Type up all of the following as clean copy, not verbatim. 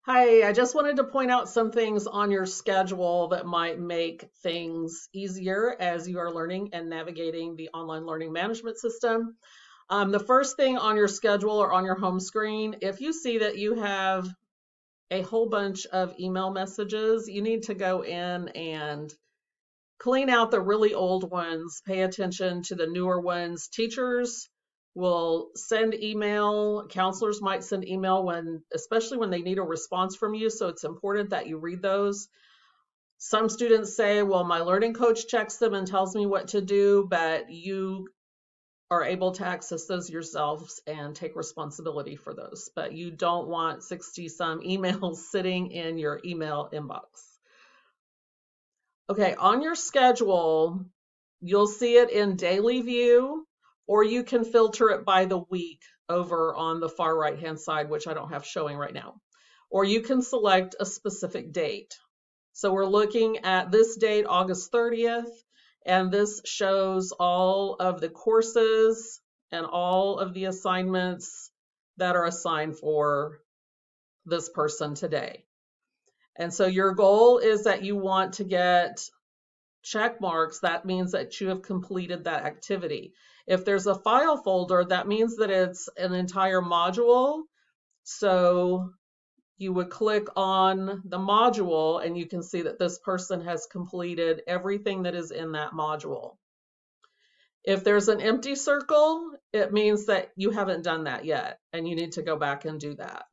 Hi, I just wanted to point out some things on your schedule that might make things easier as you are learning and navigating the online learning management system. The first thing on your schedule or on your home screen, if you see that you have a whole bunch of email messages, you need to go in and clean out the really old ones, pay attention to the newer ones. Teachers will send email, counselors might send email especially when they need a response from you. So it's important that you read those. Some students say, well, my learning coach checks them and tells me what to do, but you are able to access those yourselves and take responsibility for those. But you don't want 60 some emails sitting in your email inbox. Okay, on your schedule, you'll see it in daily view, or you can filter it by the week over on the far right-hand side, which I don't have showing right now. Or you can select a specific date. So we're looking at this date, August 30th, and this shows all of the courses and all of the assignments that are assigned for this person today. And so your goal is that you want to get check marks. That means that you have completed that activity. If there's a file folder, that means that it's an entire module. So you would click on the module and you can see that this person has completed everything that is in that module. If there's an empty circle, it means that you haven't done that yet and you need to go back and do that.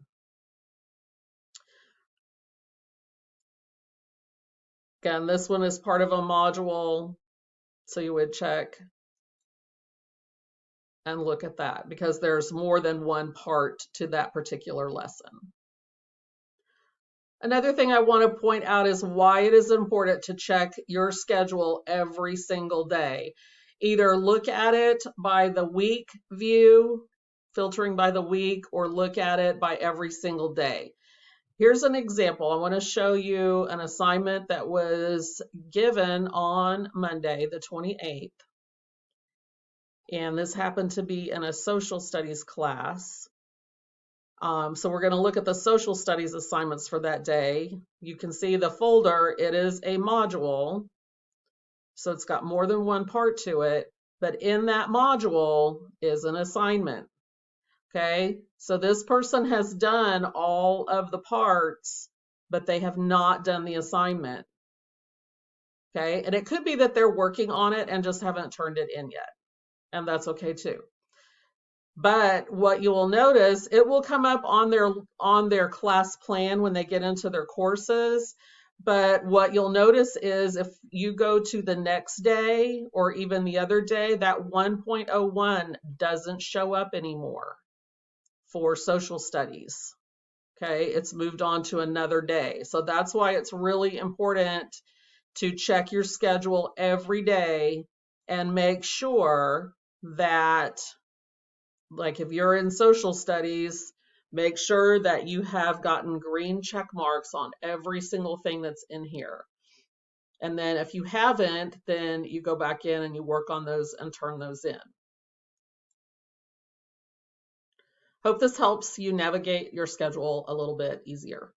Again, this one is part of a module, so you would check and look at that because there's more than one part to that particular lesson. Another thing I want to point out is why it is important to check your schedule every single day. Either look at it by the week view, filtering by the week, or look at it by every single day. Here's an example. I want to show you an assignment that was given on Monday, the 28th. And this happened to be in a social studies class. So we're going to look at the social studies assignments for that day. You can see the folder, it is a module. So it's got more than one part to it, but in that module is an assignment. Okay, so this person has done all of the parts, but they have not done the assignment. Okay, and it could be that they're working on it and just haven't turned it in yet, and that's okay too. But what you will notice, it will come up on their class plan when they get into their courses. But what you'll notice is if you go to the next day or even the other day, that 1.01 doesn't show up anymore for social studies. Okay, it's moved on to another day. So that's why it's really important to check your schedule every day and make sure that, like if you're in social studies, make sure that you have gotten green check marks on every single thing that's in here. And then if you haven't, then you go back in and you work on those and turn those in. Hope this helps you navigate your schedule a little bit easier.